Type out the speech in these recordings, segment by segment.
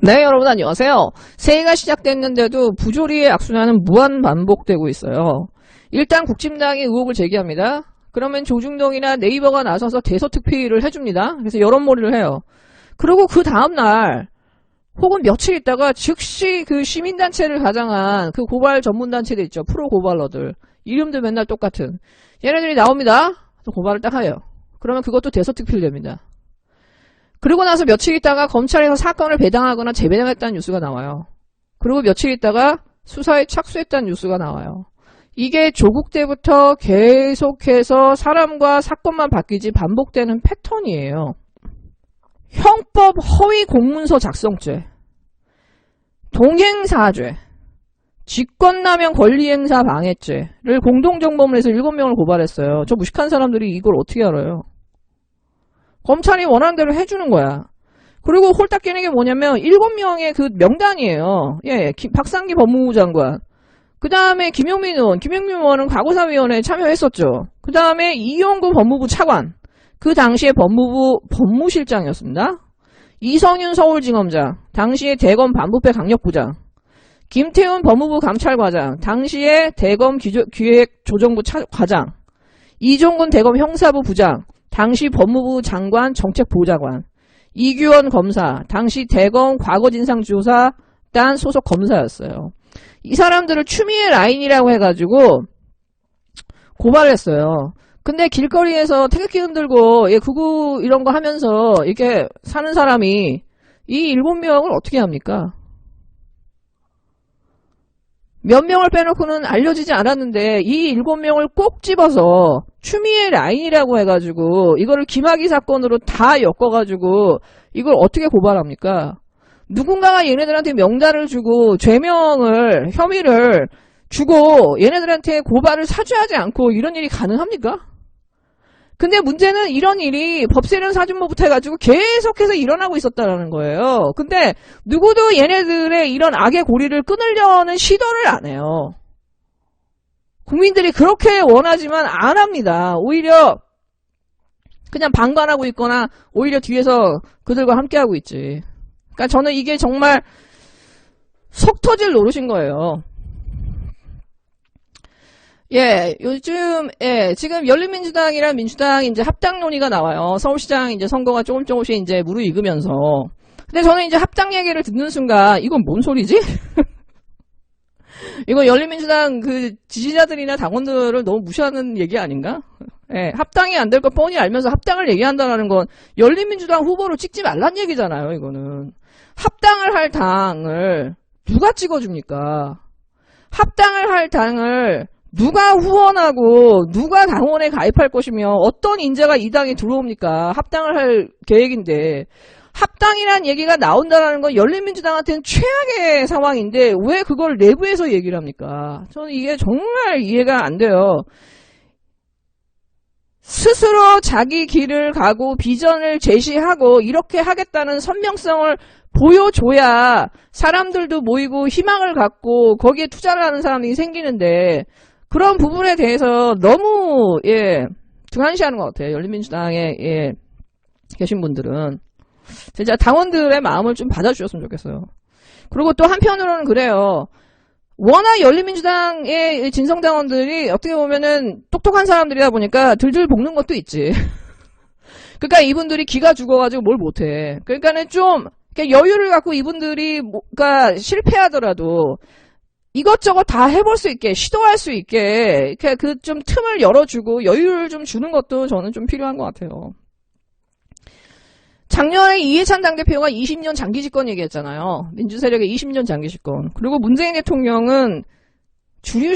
네, 여러분 안녕하세요. 새해가 시작됐는데도 부조리의 악순환은 무한 반복되고 있어요. 일단 국힘당이 의혹을 제기합니다. 그러면 조중동이나 네이버가 나서서 대서특필을 해줍니다. 그래서 여론몰이를 해요. 그리고 그 다음날 혹은 며칠 있다가 즉시 그 시민단체를 가장한 그 고발 전문단체들 있죠. 프로 고발러들. 이름도 맨날 똑같은. 얘네들이 나옵니다. 고발을 딱 해요. 그러면 그것도 대서특필됩니다. 그리고 나서 며칠 있다가 검찰에서 사건을 배당하거나 재배당했다는 뉴스가 나와요. 그리고 며칠 있다가 수사에 착수했다는 뉴스가 나와요. 이게 조국 때부터 계속해서 사람과 사건만 바뀌지 반복되는 패턴이에요. 형법 허위 공문서 작성죄, 동행사죄, 직권남용 권리행사 방해죄를 공동정범을 해서 7명을 고발했어요. 저 무식한 사람들이 이걸 어떻게 알아요? 검찰이 원하는 대로 해주는 거야. 그리고 홀딱 끼는 게 뭐냐면 7명의 그 명단이에요. 예, 박상기 법무부 장관. 그 다음에 김용민 의원은 과거사위원회에 참여했었죠. 그 다음에 이용구 법무부 차관. 그 당시에 법무부 법무실장이었습니다. 이성윤 서울지검장. 당시에 대검 반부패 강력부장. 김태훈 법무부 감찰과장. 당시에 대검 기획조정부 과장. 이종근 대검 형사부 부장. 당시 법무부 장관 정책보좌관. 이규원 검사. 당시 대검 과거진상조사단 소속 검사였어요. 이 사람들을 추미애 라인이라고 해가지고 고발을 했어요. 근데 길거리에서 태극기 흔들고 구구 이런 거 하면서 이렇게 사는 사람이 이 7명을 어떻게 합니까? 몇 명을 빼놓고는 알려지지 않았는데 이 7명을 꼭 집어서 추미애 라인이라고 해가지고 이거를 김학의 사건으로 다 엮어가지고 이걸 어떻게 고발합니까? 누군가가 얘네들한테 명단을 주고 죄명을 혐의를 주고 얘네들한테 고발을 사주하지 않고 이런 일이 가능합니까? 근데 문제는 이런 일이 법세련 사준모부터 해가지고 계속해서 일어나고 있었다는 거예요. 근데 누구도 얘네들의 이런 악의 고리를 끊으려는 시도를 안 해요. 국민들이 그렇게 원하지만 안 합니다. 오히려 그냥 방관하고 있거나 오히려 뒤에서 그들과 함께하고 있지. 그러니까 저는 이게 정말 속 터질 노릇인 거예요. 예, 요즘, 지금 열린민주당이랑 민주당 이제 합당 논의가 나와요. 서울시장 이제 선거가 조금씩 이제 무르익으면서. 근데 저는 이제 합당 얘기를 듣는 순간, 이건 뭔 소리지? 이거 열린민주당 그 지지자들이나 당원들을 너무 무시하는 얘기 아닌가? 예, 합당이 안 될 거 뻔히 알면서 합당을 얘기한다는 건 열린민주당 후보를 찍지 말란 얘기잖아요, 이거는. 합당을 할 당을 누가 찍어줍니까? 합당을 할 당을 누가 후원하고 누가 당원에 가입할 것이며 어떤 인재가 이 당에 들어옵니까? 합당을 할 계획인데 합당이란 얘기가 나온다는 건 열린민주당한테는 최악의 상황인데 왜 그걸 내부에서 얘기를 합니까? 저는 이게 정말 이해가 안 돼요. 스스로 자기 길을 가고 비전을 제시하고 이렇게 하겠다는 선명성을 보여줘야 사람들도 모이고 희망을 갖고 거기에 투자를 하는 사람이 생기는데 그런 부분에 대해서 너무 등한시하는 것 같아요. 열린민주당에 계신 분들은 진짜 당원들의 마음을 좀 받아주셨으면 좋겠어요. 그리고 또 한편으로는 그래요. 워낙 열린민주당의 진성당원들이 어떻게 보면은 똑똑한 사람들이다 보니까 들들 볶는 것도 있지. 그러니까 이분들이 기가 죽어가지고 뭘 못해. 그러니까는 좀 여유를 갖고 이분들이 뭔가 실패하더라도 이것저것 다 해볼 수 있게, 시도할 수 있게, 그 좀 틈을 열어주고 여유를 좀 주는 것도 저는 좀 필요한 것 같아요. 작년에 이해찬 당대표가 20년 장기 집권 얘기했잖아요. 민주세력의 20년 장기 집권. 그리고 문재인 대통령은 주류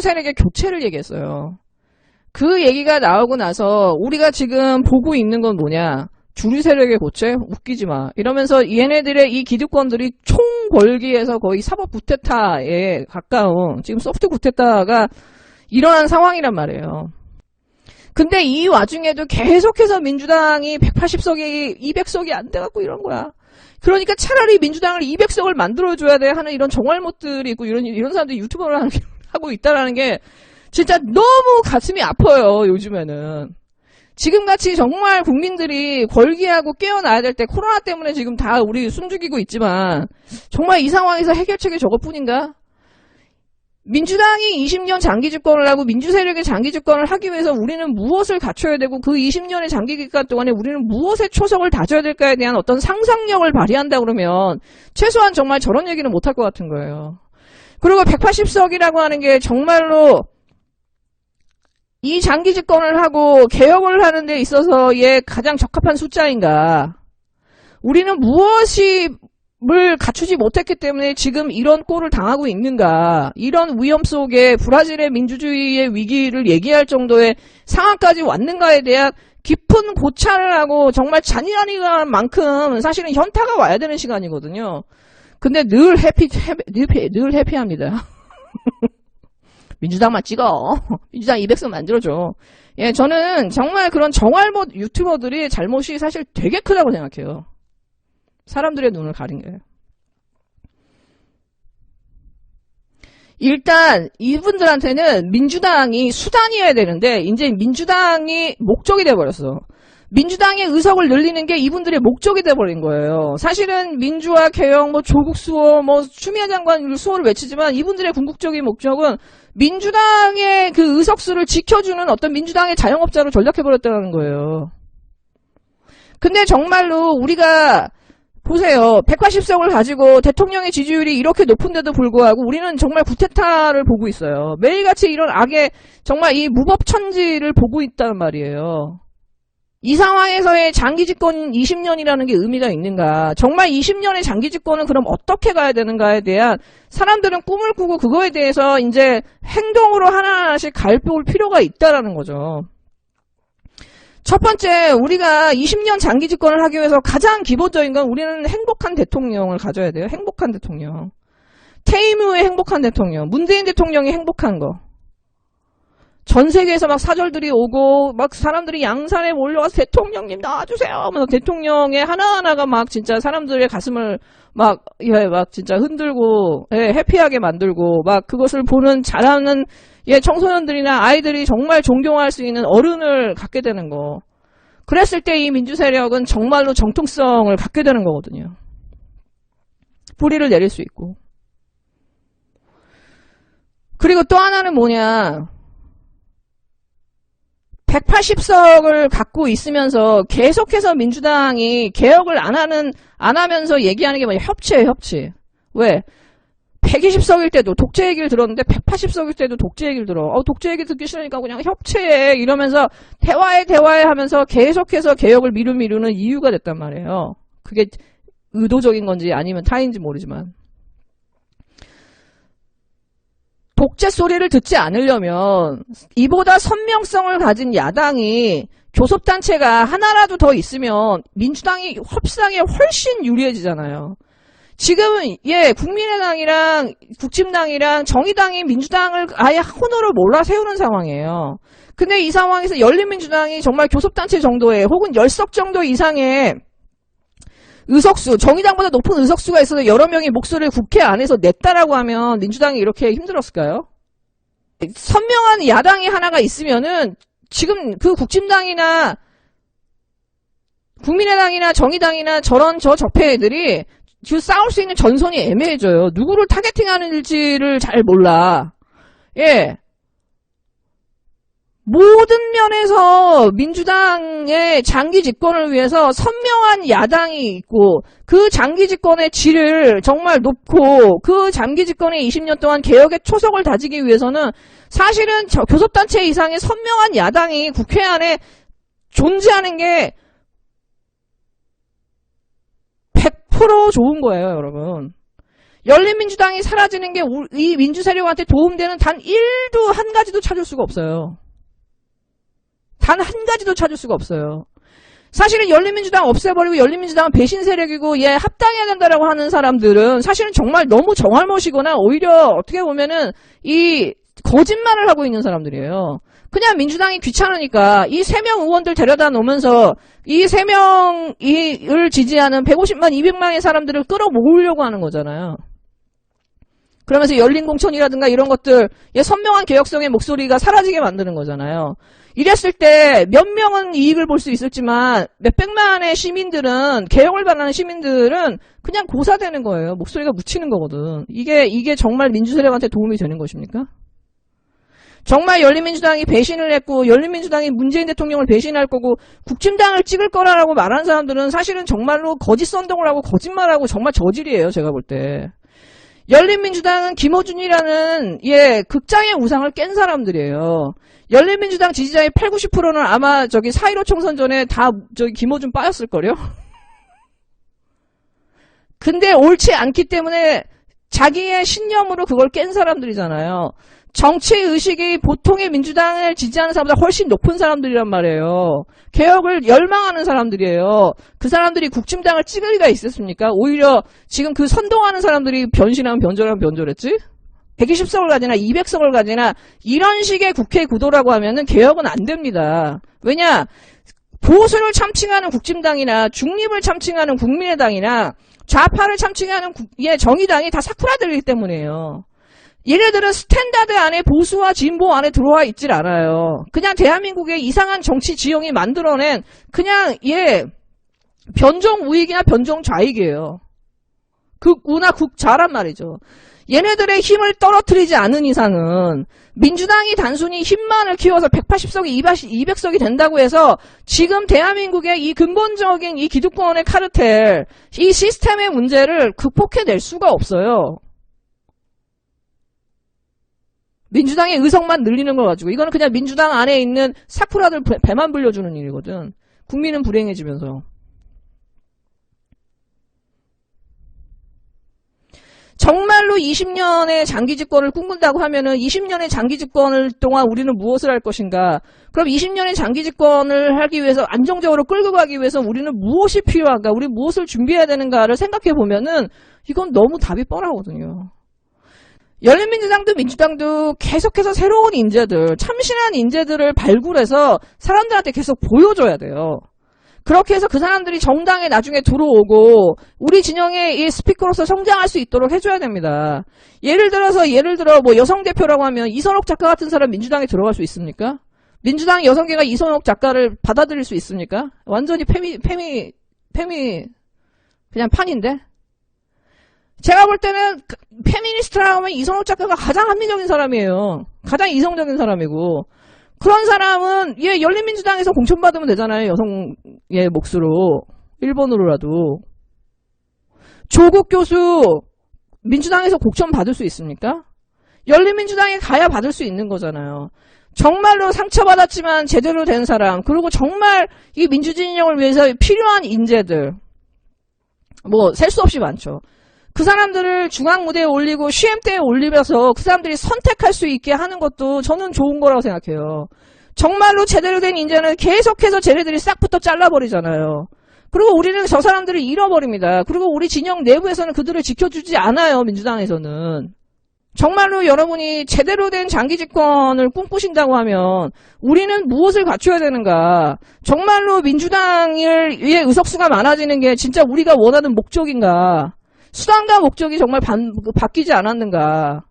세력의 교체를 얘기했어요. 그 얘기가 나오고 나서 우리가 지금 보고 있는 건 뭐냐. 주류 세력의 교체? 웃기지 마. 이러면서 얘네들의 이 기득권들이 총 벌기에서 거의 사법 구테타에 가까운 지금 소프트 구테타가 일어난 상황이란 말이에요. 근데 이 와중에도 계속해서 민주당이 180석이 200석이 안 돼갖고 이런 거야. 그러니까 차라리 민주당을 200석을 만들어줘야 돼 하는 이런 정알못들이 있고 이런 사람들이 유튜버를 하고 있다라는 게 진짜 너무 가슴이 아파요, 요즘에는. 지금같이 정말 국민들이 걸기하고 깨어나야 될 때 코로나 때문에 지금 다 우리 숨죽이고 있지만 정말 이 상황에서 해결책이 저것뿐인가? 민주당이 20년 장기 집권을 하고 민주세력의 장기 집권을 하기 위해서 우리는 무엇을 갖춰야 되고 그 20년의 장기 기간 동안에 우리는 무엇에 초석을 다져야 될까에 대한 어떤 상상력을 발휘한다 그러면 최소한 정말 저런 얘기는 못할 것 같은 거예요. 그리고 180석이라고 하는 게 정말로 이 장기 집권을 하고 개혁을 하는 데 있어서의 가장 적합한 숫자인가? 우리는 무엇을 갖추지 못했기 때문에 지금 이런 꼴을 당하고 있는가? 이런 위험 속에 브라질의 민주주의의 위기를 얘기할 정도의 상황까지 왔는가에 대한 깊은 고찰을 하고 정말 잔인한 만큼 사실은 현타가 와야 되는 시간이거든요. 근데 늘 해피합니다. 민주당만 찍어. 민주당 200석 만들어줘. 예, 저는 정말 그런 정알못 유튜버들이 잘못이 사실 되게 크다고 생각해요. 사람들의 눈을 가린 거예요. 일단 이분들한테는 민주당이 수단이어야 되는데 이제 민주당이 목적이 돼버렸어. 민주당의 의석을 늘리는 게 이분들의 목적이 돼버린 거예요. 사실은 민주화, 개혁, 조국 수호, 추미애 장관 수호를 외치지만 이분들의 궁극적인 목적은 민주당의 그 의석수를 지켜주는 어떤 민주당의 자영업자로 전락해버렸다는 거예요. 근데 정말로 우리가 보세요. 180석을 가지고 대통령의 지지율이 이렇게 높은데도 불구하고 우리는 정말 구태타를 보고 있어요. 매일같이 이런 악의 정말 이 무법천지를 보고 있단 말이에요. 이 상황에서의 장기 집권 20년이라는 게 의미가 있는가? 정말 20년의 장기 집권은 그럼 어떻게 가야 되는가에 대한 사람들은 꿈을 꾸고 그거에 대해서 이제 행동으로 하나하나씩 갈볼 필요가 있다라는 거죠. 첫 번째, 우리가 20년 장기 집권을 하기 위해서 가장 기본적인 건 우리는 행복한 대통령을 가져야 돼요. 행복한 대통령. 퇴임 후에 행복한 대통령. 문재인 대통령이 행복한 거. 전 세계에서 막 사절들이 오고 막 사람들이 양산에 몰려와서 대통령님 나와주세요 하면서 대통령의 하나하나가 막 진짜 사람들의 가슴을 막 진짜 흔들고 해피하게 만들고 막 그것을 보는 잘하는 청소년들이나 아이들이 정말 존경할 수 있는 어른을 갖게 되는 거. 그랬을 때 이 민주세력은 정말로 정통성을 갖게 되는 거거든요. 뿌리를 내릴 수 있고. 그리고 또 하나는 뭐냐. 180석을 갖고 있으면서 계속해서 민주당이 개혁을 안 하면서 얘기하는 게 뭐냐. 협치예요, 협치. 왜? 120석일 때도 독재 얘기를 들었는데 180석일 때도 독재 얘기를 들어. 독재 얘기 듣기 싫으니까 그냥 협치해 이러면서 대화해 하면서 계속해서 개혁을 미루는 이유가 됐단 말이에요. 그게 의도적인 건지 아니면 타인지 모르지만. 독재 소리를 듣지 않으려면 이보다 선명성을 가진 야당이 교섭단체가 하나라도 더 있으면 민주당이 협상에 훨씬 유리해지잖아요. 지금은 국민의당이랑 국진당이랑 정의당이 민주당을 아예 혼으로 몰아세우는 상황이에요. 근데 이 상황에서 열린민주당이 정말 교섭단체 정도의 혹은 10석 정도 이상의 의석수, 정의당보다 높은 의석수가 있어서 여러 명이 목소리를 국회 안에서 냈다라고 하면 민주당이 이렇게 힘들었을까요? 선명한 야당이 하나가 있으면은 지금 그 국진당이나 국민의당이나 정의당이나 저 적폐들이 지금 싸울 수 있는 전선이 애매해져요. 누구를 타겟팅하는지를 잘 몰라. 모든 면에서 민주당의 장기 집권을 위해서 선명한 야당이 있고 그 장기 집권의 질을 정말 높고 그 장기 집권의 20년 동안 개혁의 초석을 다지기 위해서는 사실은 교섭단체 이상의 선명한 야당이 국회 안에 존재하는 게 100% 좋은 거예요, 여러분. 열린민주당이 사라지는 게 이 민주세력한테 도움되는 단 1도 한 가지도 찾을 수가 없어요. 단 한 가지도 찾을 수가 없어요. 사실은 열린민주당 없애버리고 열린민주당은 배신 세력이고 합당해야 된다라고 하는 사람들은 사실은 정말 너무 정알못이거나 오히려 어떻게 보면은 이 거짓말을 하고 있는 사람들이에요. 그냥 민주당이 귀찮으니까 이 3명 의원들 데려다 놓으면서 이 3명을 지지하는 150만, 200만의 사람들을 끌어모으려고 하는 거잖아요. 그러면서 열린공천이라든가 이런 것들, 선명한 개혁성의 목소리가 사라지게 만드는 거잖아요. 이랬을 때 몇 명은 이익을 볼 수 있을지만 몇백만의 시민들은, 개혁을 바라는 시민들은 그냥 고사되는 거예요. 목소리가 묻히는 거거든. 이게 정말 민주세력한테 도움이 되는 것입니까? 정말 열린민주당이 배신을 했고 열린민주당이 문재인 대통령을 배신할 거고 국힘당을 찍을 거라고 말하는 사람들은 사실은 정말로 거짓 선동을 하고 거짓말하고 정말 저질이에요. 제가 볼 때. 열린민주당은 김어준이라는 극장의 우상을 깬 사람들이에요. 열린민주당 지지자의 80, 90%는 아마 4.15 총선 전에 다 김어준 빠였을걸요? 근데 옳지 않기 때문에 자기의 신념으로 그걸 깬 사람들이잖아요. 정치의식이 보통의 민주당을 지지하는 사람보다 훨씬 높은 사람들이란 말이에요. 개혁을 열망하는 사람들이에요. 그 사람들이 국힘당을 찍을 리가 있었습니까? 오히려 지금 그 선동하는 사람들이 변신하면 변절하면 변절했지? 120석을 가지나 200석을 가지나 이런 식의 국회 구도라고 하면은 개혁은 안 됩니다. 왜냐? 보수를 참칭하는 국힘당이나 중립을 참칭하는 국민의당이나 좌파를 참칭하는 정의당이 다 사쿠라들이기 때문이에요. 얘네들은 스탠다드 안에 보수와 진보 안에 들어와 있질 않아요. 그냥 대한민국의 이상한 정치 지형이 만들어낸 그냥 변종 우익이나 변종 좌익이에요. 극우나 극좌란 말이죠. 얘네들의 힘을 떨어뜨리지 않은 이상은 민주당이 단순히 힘만을 키워서 180석이 200석이 된다고 해서 지금 대한민국의 이 근본적인 이 기득권의 카르텔, 이 시스템의 문제를 극복해낼 수가 없어요. 민주당의 의석만 늘리는 걸 가지고 이거는 그냥 민주당 안에 있는 사쿠라들 배만 불려주는 일이거든. 국민은 불행해지면서. 정말로 20년의 장기 집권을 꿈꾼다고 하면은 20년의 장기 집권을 동안 우리는 무엇을 할 것인가? 그럼 20년의 장기 집권을 하기 위해서 안정적으로 끌고 가기 위해서 우리는 무엇이 필요한가? 우리 무엇을 준비해야 되는가를 생각해 보면은 이건 너무 답이 뻔하거든요. 열린민주당도 민주당도 계속해서 새로운 인재들, 참신한 인재들을 발굴해서 사람들한테 계속 보여줘야 돼요. 그렇게 해서 그 사람들이 정당에 나중에 들어오고 우리 진영의 이 스피커로서 성장할 수 있도록 해줘야 됩니다. 예를 들어 뭐 여성 대표라고 하면 이선옥 작가 같은 사람 민주당에 들어갈 수 있습니까? 민주당 여성계가 이선옥 작가를 받아들일 수 있습니까? 완전히 페미 그냥 판인데. 제가 볼 때는 페미니스트라고 하면 이선옥 작가가 가장 합리적인 사람이에요. 가장 이성적인 사람이고. 그런 사람은 열린민주당에서 공천받으면 되잖아요. 여성의 몫으로. 1번으로라도. 조국 교수 민주당에서 공천 받을 수 있습니까? 열린민주당에 가야 받을 수 있는 거잖아요. 정말로 상처받았지만 제대로 된 사람, 그리고 정말 이 민주진영을 위해서 필요한 인재들, 뭐 셀 수 없이 많죠. 그 사람들을 중앙무대에 올리고 시엠대에 올리면서 그 사람들이 선택할 수 있게 하는 것도 저는 좋은 거라고 생각해요. 정말로 제대로 된 인재는 계속해서 쟤네들이 싹부터 잘라버리잖아요. 그리고 우리는 저 사람들을 잃어버립니다. 그리고 우리 진영 내부에서는 그들을 지켜주지 않아요. 민주당에서는. 정말로 여러분이 제대로 된 장기 집권을 꿈꾸신다고 하면 우리는 무엇을 갖춰야 되는가? 정말로 민주당의 의석수가 많아지는 게 진짜 우리가 원하는 목적인가? 수단과 목적이 정말 바뀌지 않았는가?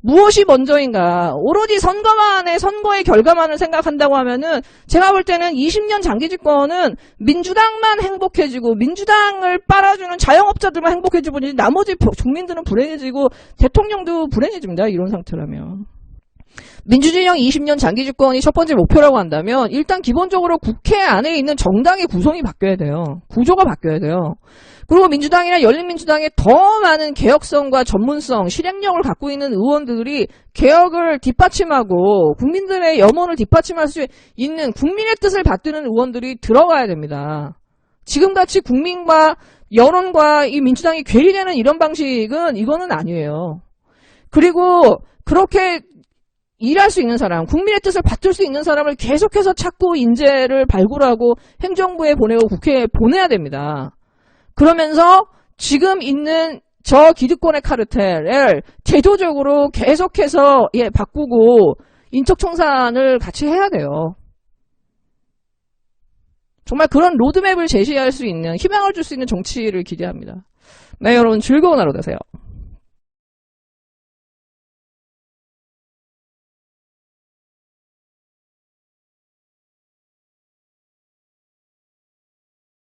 무엇이 먼저인가? 오로지 선거의 결과만을 생각한다고 하면은 제가 볼 때는 20년 장기 집권은 민주당만 행복해지고 민주당을 빨아주는 자영업자들만 행복해지고 나머지 국민들은 불행해지고 대통령도 불행해집니다. 이런 상태라면. 민주진영 20년 장기 집권이 첫 번째 목표라고 한다면 일단 기본적으로 국회 안에 있는 정당의 구성이 바뀌어야 돼요. 구조가 바뀌어야 돼요. 그리고 민주당이나 열린민주당에 더 많은 개혁성과 전문성, 실행력을 갖고 있는 의원들이 개혁을 뒷받침하고 국민들의 염원을 뒷받침할 수 있는 국민의 뜻을 받드는 의원들이 들어가야 됩니다. 지금같이 국민과 여론과 이 민주당이 괴리되는 이런 방식은 이거는 아니에요. 그리고 그렇게 일할 수 있는 사람, 국민의 뜻을 받들 수 있는 사람을 계속해서 찾고 인재를 발굴하고 행정부에 보내고 국회에 보내야 됩니다. 그러면서 지금 있는 저 기득권의 카르텔을 제도적으로 계속해서 바꾸고 인적청산을 같이 해야 돼요. 정말 그런 로드맵을 제시할 수 있는, 희망을 줄 수 있는 정치를 기대합니다. 네, 여러분 즐거운 하루 되세요.